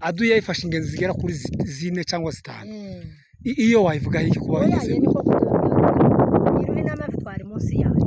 aduye yifashe ingenzi zigera kuri zine cyangwa zitanu iyo wayivuga iki kuba bigeze iruhi n'amavi twari munsi yayo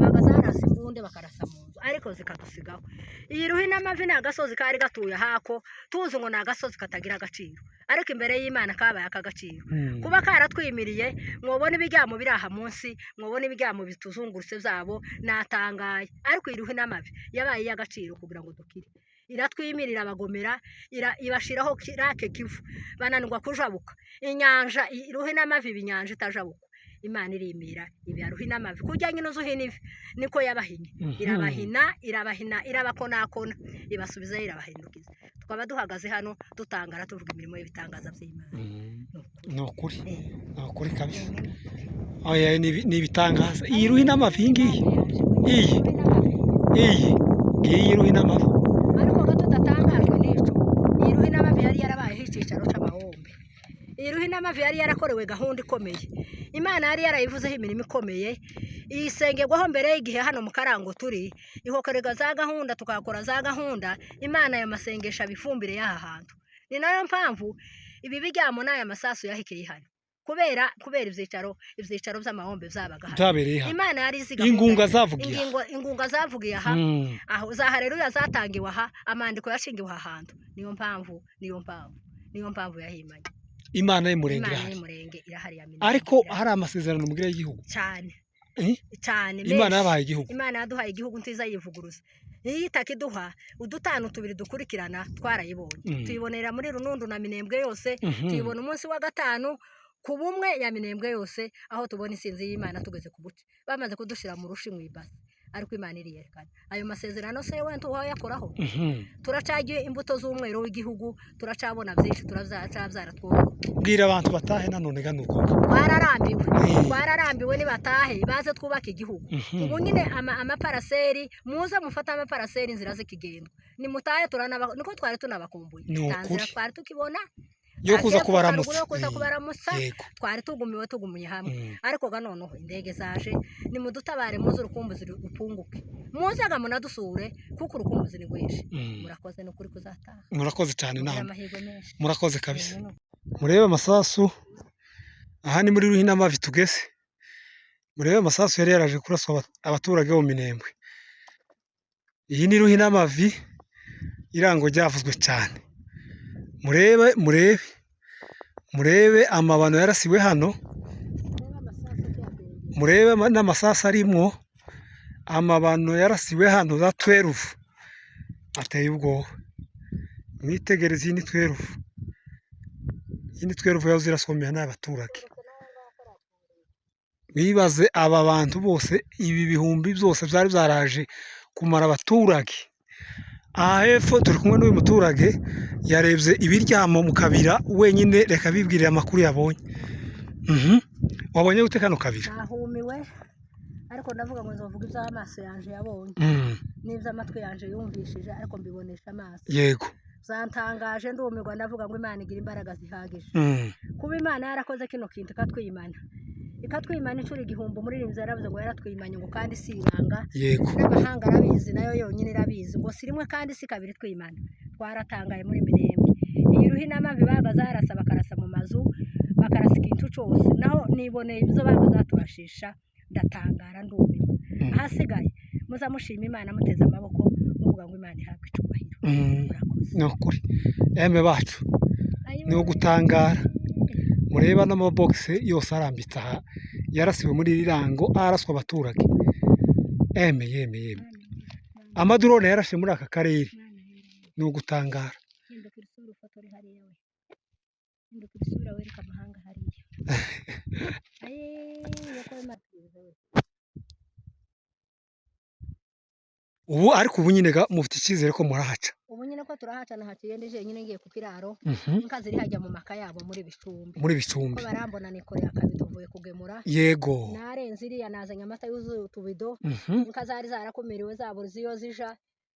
bagazarasa imbunde bakarasa mu nzu ariko zikadusigaho iruhi n'amavi ni agasozi kari gatuye hako tuzi ngo ni agasozi katagira agaciro ariko imbere y'Imana kabaye akagaciro kuba karatwimiriye mwobona ibiryamo biri aha munsi mwobona ibiryamo bituzungurutse byabo natangaye ariko iruhi n'amavi yabaye y'agaciro kugira ngo dukire iratwimirira abagomera ibashiraho kirake kivu bananirwa kujabuka inyanja iruhi n'amavi binyanja itajabuka Imana irimira ibiruhi n'amavi kujya nyine uzuhina ivi niko yabahinye irabahina irabakonakona ibasubiza irabahindukiza twaba duhagaze hano dutangara tuvuga imirimo y'ibitangaza by'Imana nokuri kabisa oya ni ibitangaza iruhi n'amavi iyi iruhi n'amavi ariko gato datangajwe n'icyo iruhi n'amavi yari yarabaye hicicaro c'amahombe iruhi n'amavi yari yarakorewe gahunda ikomeye Imana yari yarayivuzeho imirimo ikomeye isengerwaho mbere y'igihe hano mu Karango turi ihokorega za gahunda tukakora za gahunda Imana ya masengesha bifumbire y'aha hantu ni nayo mpamvu ibi bijyamo n'aya masasu yahikeye hano kubera ivyicaro by'amahombe byabaga hano Imana yari iziga ingunga zavugiye aha aho za haleluya zatangiwe aha amandiko yashingiwe aha hantu niyo mpamvu yahimanye Imana y'umurenge irahari ariko hari amasezerano mugira y'igihugu cyane Imana yabaye igihugu Imana yaduhaye igihugu ntiza yivuguruza itakiduha udutanu tubiri dukurikirana twarayibonye tuyibonera muri Runundu na Minembwe yose tuyibona umunsi wa gatanu ku bumwe ya Minembwe yose aho tubona isinzi y'Imana tugeze ku buce bamaze kudushira mu rushi mwibase ariko Imana iriyerekana ayo masezerano se wento wayakoraho turacagiye imbuto z'umwero w'igihugu turacabona byinshi turazabyara bwira abantu batahe nanone ganuko twararambiwe ni batahe baze twubaka igihugu ubu nyine amaparaseri muze mufata amaparaseri inzira zikigendwa ni mutahe niko twari tunabakumbuye tanzira twari tukibona yo kuza kubaramutsa twari tugumye hamwe ariko ganoneho indege zaje ni mudutabare muze urukumbuzi rupunguke muzaga munadusure kuko urukumbuzi ni rwinshi murakoze no kuri kuzataha murakoze cyane nawe murakoze kabisa murebe amasasu aha ni muri Ruhi n'amavi tugeze murebe amasasu yari yaraje kuraswa abaturage bo Minembwe iyi ni Ruhi n'amavi irango ryavuzwe cyane murebe amabano yarasiwe hano murebe n'amasasu arimwo amabano yarasiwe hano za 12 ateye ubwoba mwitegereze iyi ni 12 yazo zirasomera n'abaturage bibaze aba bantu bose ibi bihumbi byose byari byaraje kumara abaturage aha hepfo turi kumwe n'uyu muturage yarebye ibiryamo mu kabira wenyine reka bibwirira amakuru yabonye wabonye gute kano kabira nahumiwe ariko ndavuga ngo nzovuga iby'amaso yanje yabonye n'iby'amatwi yanje yumvishije ariko mbibonesha amaso yego zantangaje ndumirwa ndavuga ngo Imana igira imbaraga zihagije kuba Imana yarakoze kino kintu ikatwimana inshuro igihumbi umuririmbyi yaravuze ngo yaratwimanye ngo kandi si ibanga n'amahanga arabizi nayo yonyine irabizi ngo si rimwe kandi si kabiri twimana twaratangaye muri Minembwe iyi Ruhi n'amavi bagazarasa bakarasa mu mazu bakarasa ikintu cyose naho niboneye ibyo bagazaturashisha ndatangara ndumirwa ahasigaye muzamushima Imana muteze amaboko muvuga ngo Imana ihabwe icubahiro nokuri eme bacu ni ugutangara mureba n'amabogisi yose arambitse aha yarasiwe muri rirango araswa abaturage yeme amadrone yarashe muri aka karere ni ugutangara ubu ariko ubu nyine mufite icyizere ko murahaca ubu nyine ko turahaca nahaciye ndije nyine ngiye ku kiraro inka ziri hajya mu maka yabo muri bicumbi ko barambona nikoreye akabido mvuye kugemura yego narenze iriya nazanye amata yuzuye utubido inka zari zarakumiriwe zabura iyo zija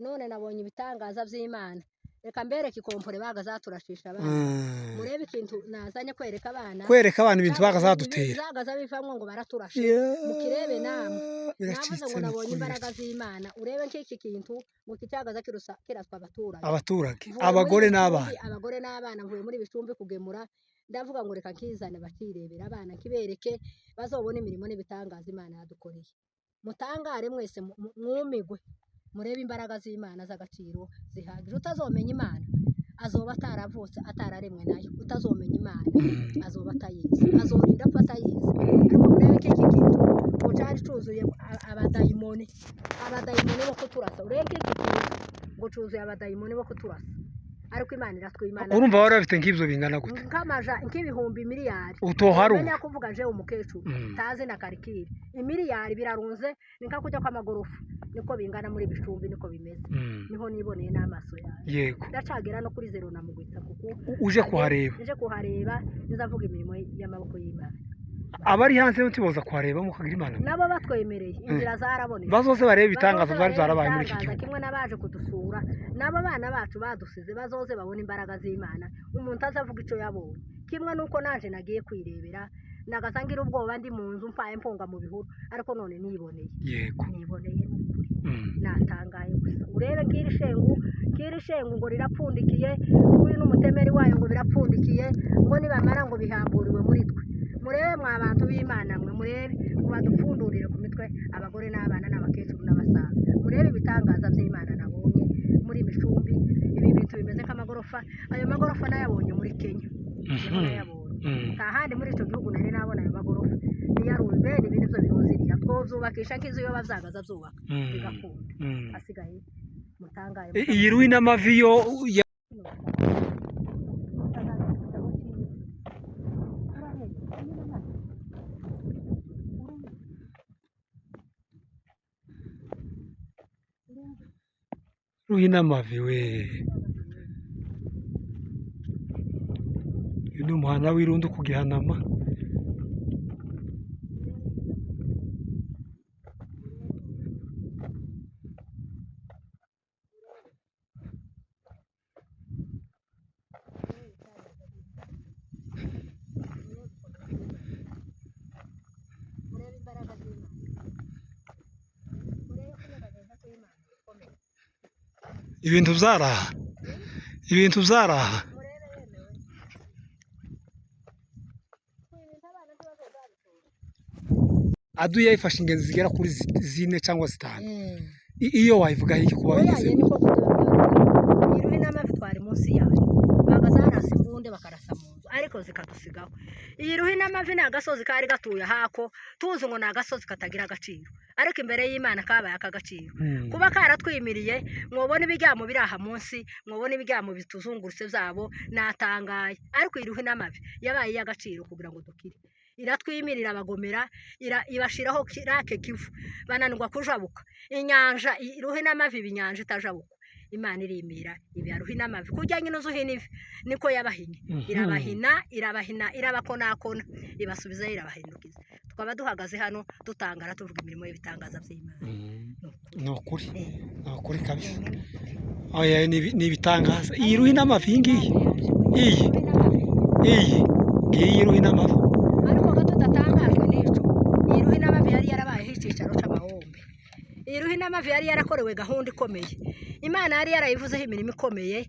none nabonye ibitangaza by'Imana reka mbereke ikompore bagazaturashisha abana murebe ikintu nazanye kwereka abana ibintu bagazadutera zagaza bivamwo ngo baraturashe mukirebe namwe namaze ngo nabonye imbaraga z'Imana urebe nk'iki kintu ngo kicyagaza kiraswa abaturage abagore n'abana mvuye muri bicumbi kugemura ndavuga ngo reka nkizane bakirebera abana kibereke bazobona imirimo n'ibitangaza Imana yadukoreye mutangare mwese mwumigwe murebe imbaraga z'Imana z'agaciro zihagije utazomenya Imana azoba ataravutse atararemwe nayo utazomenya Imana azoba atayizi azorinda ko atayizi ariko murebe iki kintu cyari cyuzuye abadayimoni bo kuturasa urebe iki kintu ngo cyuzuye abadayimoni bo kuturasa ariko Imana iratwimana urumva wari bafite nk'ibyo bingana gute nk'amaja nk'ibihumbi miliyari utoharu menya kuvuga je umukecuru tazi na karikiri imiliyari birarunze ninka kujya kwa magorofa niko bingana muri bicumbi niko bimeze niho niboneye n'amaso yawe yego ndacagera no kuri zero namugwitsa kuko uje kuhareba nzavuga imirimo y'amaboko y'Imana abari hanze utiboza kuhareba mukagira Imana nabo batwemereye inzira zarabonetse bazoze barebe ibitangaza byari zarabaye muri iki gihugu kimwe nabaje kudusura nabo bana bacu badusize bazoze babona imbaraga z'Imana umuntu azavuga ico yabonye kimwe nuko naje nagiye kwirebera nagasangira ubwoba ndi mu nzu mpaye mpunga mu bihuru ariko none niboneye yego niboneye natangaye gusa urebe kiri shengu ngo rirapfundikiye uyu n'umutemeri wayo ngo birapfundikiye ngo nibamara ngo bihamburiwe muri twe murebe mwa bantu b'Imana mwe murebe badupfundurire ku mitwe abagore n'abana n'abakecuru n'abasaza murebe ibitangaza by'Imana nabonye muri Micumbi ibi bintu bimeze nk'amagorofa ayo magorofa nayabonye muri Kenya nayabonye kandi muri icyo gihugu nari nabona ayo magorofa niyaruze ibintu byo biruziriya twozubakisha nk'izo yo bazagaza zubaka bigakunda asigaye mutangaye iyi ruhina amavi yo ruhina amavi we ni umuhanda w'Irundo ku Gihanama ibintu byaraha aduye yifashe ingenzi zigera kuri 4 cyangwa 5 iyo wayivuga iki kuba bigeze iruhi n'amafi twari munsi yayo bagazarasa imbunde bakarasa mu nzu ariko zikadusigaho iruhi n'amafi n'agasozi kari gatuye hako tuzi ngo n'agasozi katagira agaciro ariko imbere y'Imana kabaye akagaciro kuba karatwimiriye mwobona ibiryamo biraha munsi mwobona ibiryamo bituzungurutse byabo natangaye ariko iruhi n'amafi yabaye y'agaciro kugira ngo dukire iratwimirira abagomera ibashiraho kirake kivu bananirwa kujabuka inyanja iruhi n'amavi binyanja itajabuka Imana irimira ibiruhi n'amavi kujyanye n'uzuhina ivi niko yabahinye irabahina irabakonakona ibasubiza irabahindukiza twaba duhagaze hano dutangara tuvuga imirimo y'ibitangaza by'Imana nokuri kabisa oya ni ibitangaza iyi ruhi n'amavi iyi ruhi n'amavi ariko tudatangajwe n'ico iruhi n'amavi yari yarabaye hicicaro c'amahombe iruhi n'amavi yari yarakorewe gahunda ikomeye Imana yari yarayivuzeho imirimo ikomeye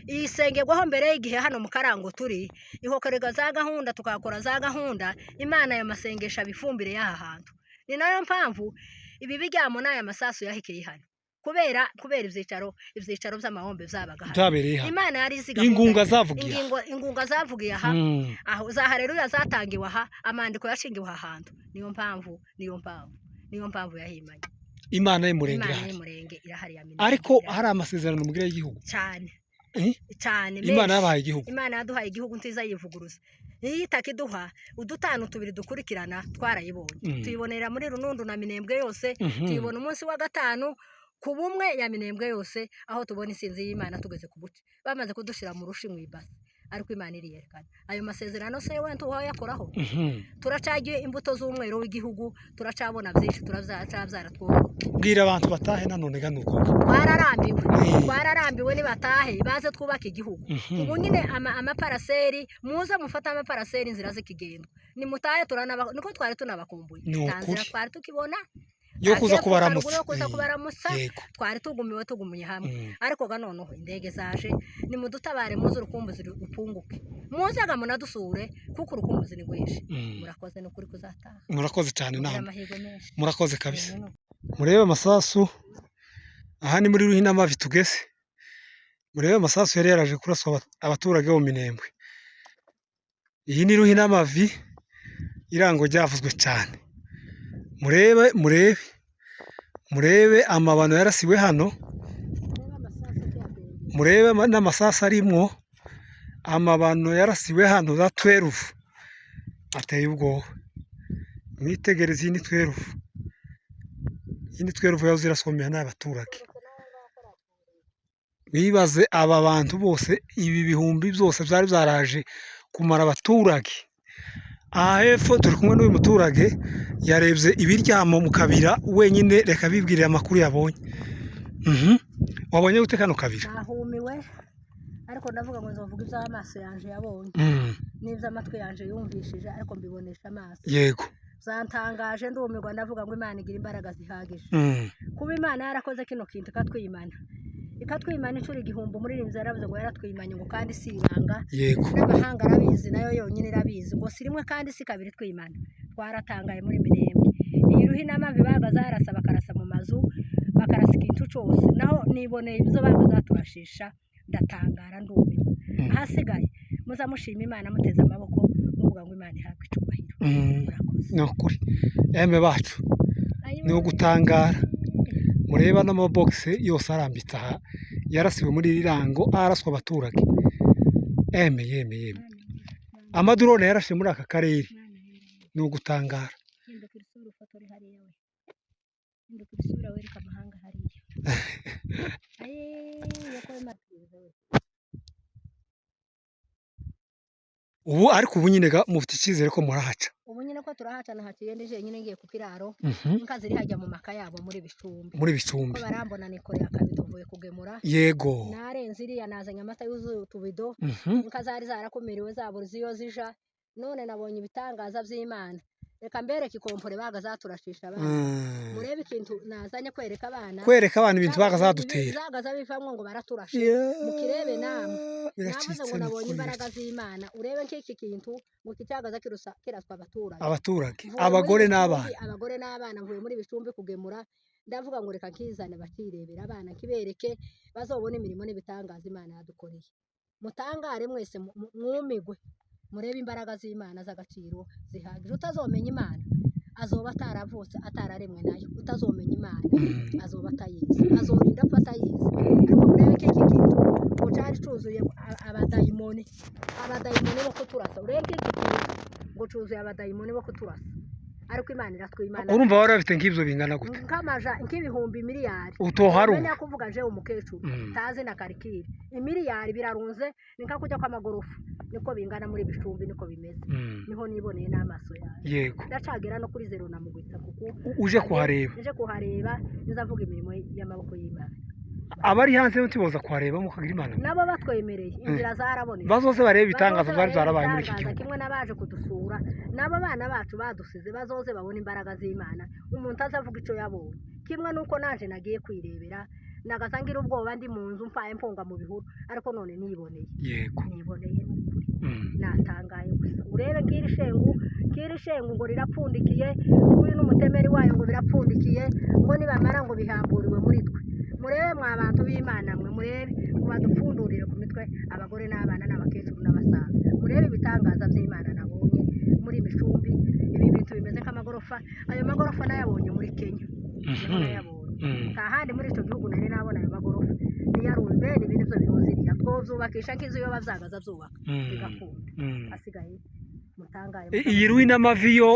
isengerwaho mbere y'igihe hano mu Karango turi ihokorega za gahunda tukakora za gahunda Imana ya masengesha bifumbire y'aha hantu ni nayo mpamvu ibi bijyamo n'aya masasu yahikeye hano kubera ivyicaro by'amahombe byabaga hano Imana yari iziga ingunga zavugiye aha aho za haleluya zatangiwe aha amandiko yashingiwe aha hantu niyo mpamvu yahimanye Imana y'umurenge irahari ya ariko hari amasezerano mugira y'igihugu cyane Imana yabaye igihugu Imana yaduhaye igihugu nziza yivuguruza itakiduha udutanu tubiri dukurikirana twarayibonye tuyibonera muri Runundu na Minembwe yose tuyibona umunsi wa gatanu ku bumwe ya Minembwe yose aho tubona isinzi y'Imana tugeze ku buce bamaze kudushira mu rushi mu ibase ariko Imana iriyerekana ayo masezerano se wenda uwayakoraho turacagiye imbuto z'umwero w'igihugu turacabona byinshi turazabyara bwira abantu batahe nanone ganuko twararambiwe nibatahe baze twubaka igihugu ubu nyine amaparaseri muze mufata amaparaseri inzira zikigenda nimutahe niko twari tunabakumbuye tanzira twari tukibona yo kuza kubaramutsa twari tugumuye hamwe ariko noneho indege zaje nimudutabare muze urukumbuzi rupunguke muzaga munadusure kuko urukumbuzi ni rwinshi murakoze no kuri kuzataha murakoze cyane nawe murakoze kabisa murebe amasasu aha ni muri Ruhinamavi tugeze murebe amasasu yari yaraje kuraswa abaturage bo Minembwe iyi ni Ruhinamavi irango ryavuzwe cyane murebe amabano yarasiwe hano murebe n'amasasu arimwo amabano yarasiwe hano za 12 ateye ubwoba mwitegereze iyi ni 12 yazo zirasomera n'abaturage bibaze aba bantu bose ibi bihumbi byose byari byaraje kumara abaturage aha hepfo turi kumwe n'uyu muturage yarebye ibiryamo mu kabira wenyine reka bibwirira amakuru yabonye wabonye gute kano kabira nahumiwe ariko ndavuga ngo nzovuga iby'amaso yanje yabonye n'iby'amatwi yanje yumvishije ariko mbibonesha amaso yego zantangaje ndumirwa ndavuga ngo Imana igira imbaraga zihagije kuba Imana yarakoze kino kintu ikatwimana inshuro igihumbi umuririmbyi yaravuze ngo yaratwimanye ngo kandi si ibanga n'amahanga arabizi nayo yonyine irabizi ngo si rimwe kandi si kabiri twimana twaratangaye muri Minembwe iyi Ruhinamavi bagaza harasa bakarasa mu mazu bakarasa ikintu cyose naho niboneye ibyo bagaza turashisha ndatangara ndumirwa ahasigaye muzamushima Imana muteze amaboko muvuga ngo Imana ihabwe icyubahiro nokuri eme bacu ni ugutangara mureba n'amabogisi yose arambitse aha yarasiwe muri rirango araswa abaturage yeme amadrone yarashe muri aka karere ni ugutangara ubu ariko ubu nyine mufite icyizere ko murahaca ubu nyine ko turahaca nahaciye ndije nyine ngiye ku kiraro inka ziri hajya mu maka yabo muri bicumbi ko barambona nikoreye akabido mvuye kugemura yego narenze iriya nazanye amata yuzuye utubido inka zari zarakumiriwe zabura iyo zija none nabonye ibitangaza by'Imana reka mbereke ikompore bagazaturashisha abana murebe ikintu nazanye kwereka abana ibintu bagazadutera zagaza bivamwe ngo baraturashe mukirebe namwe navuze ngo nabonye imbaraga z'Imana urebe nk'iki kintu ngo kicyagaza kiraswa abaturage abagore n'abana mvuye muri bicumbi kugemura ndavuga ngo reka nkizane bakirebera abana kibereke bazobona imirimo n'ibitangaza Imana yadukoreye mutangare mwese mwumigwe murebe imbaraga z'Imana z'agaciro zihagije utazomenya Imana azoba ataravutse atararemwe nayo utazomenya Imana azoba atayizi azorinda apfa atayizi ariko murebe iki kintu ngo cyari cyuzuye abadayimoni bo kuturasa urebe iki kintu ngo cyuzuye abadayimoni bo kuturasa ariko Imana iratwimana urumva wari bafite nk'ibyo bingana gute nk'ibihumbi miliyari utoharu menya kuvuga je umukecuru tazi na karikiri imiliyari birarunze ninka kujya kwa magorofa niko bingana muri bicumbi niko bimeze niho niboneye n'amaso yawe yego ndacagera no kuri zero namugwitsa kuko uje kuhareba nzavuga imirimo y'amaboko y'Imana abari hanze ntiboza kuhareba mu kagira Imana nabo batwemereye inzira zaraboneye bazoze bareba ibitangazo byari zarabaye muri iki gihugu kimwe nabaje kudusura nabo bana bacu badusize bazoze babona imbaraga z'Imana umuntu azavuga ico yabonye kimwe nuko nanje nagiye kwirebera nagasangira ubwoba ndi mu nzu mpaye mponga mu bihuru ariko none niboneye yego niboneye natangaye gusa urebe kiri shengu ngo rirapfundikiye uyu n'umutemeri wayo ngo birapfundikiye ngo nibamara ngo bihamburiwe muri twe murebe mwa bantu b'Imana mwe murebe badupfundurire ku mitwe abagore n'abana n'abakecuru n'abasaza murebe ibitangaza by'Imana nabonye muri bicumbi ibi bintu bimeze nk'amagorofa ayo magorofa nayabonye muri Kenya kandi muri icyo gihugu nari nabona ayo magorofa niyarumbe n'ibindi byo biruziriya twozubakisha nk'inzu yo bazagaza zubaka bigakunda asigaye mutangaye iyi Ruhinamavi yo